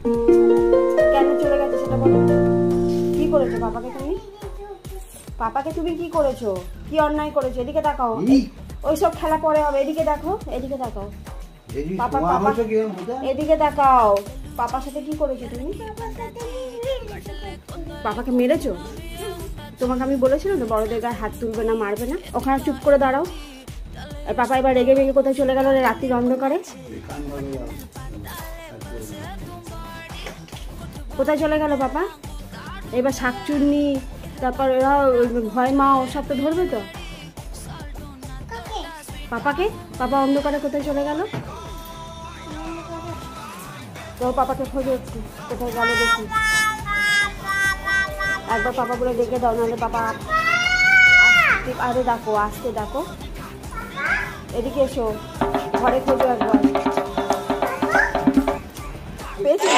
কেন চলে গেছে সেটা বলো। কি করেছো পাপাকে তুমি? পাপাকে তুমি কি করেছো? কি অন্যায় করেছো? এদিকে তাকাও। ওইসব খেলা পরে হবে, এদিকে দেখো, এদিকে তাকাও। পাপা পাপা এদিকে তাকাও। পাপার সাথে কি করেছো তুমি? পাপাকে মেরেছো? তোমাকে আমি বলেছিলাম তো বড়দের গায়ে হাত তুলবে না, মারবে না। ওখানে চুপ করে দাঁড়াও। আর পাপা এবার রেগে ভেগে কোথায় চলে গেল রাত্রির অন্ধকারে? কোথায় চলে গেল পাপা? এবার শাকচুন্নি, তারপর এরা ভয় মা ওসব তো ধরবে তো। পাপাকে, পাপা অন্ধকারে কোথায় চলে গেল? তো পাপাকে খোঁজো একটু, কোথায় গেল দেখি। একবার পাপা বলে ডেকে দাও, নাহলে পাপা আরে ডাকো, আসতে ডাকো। এদিকে এসো, ঘরে খোঁজো একবার। পেয়েছি।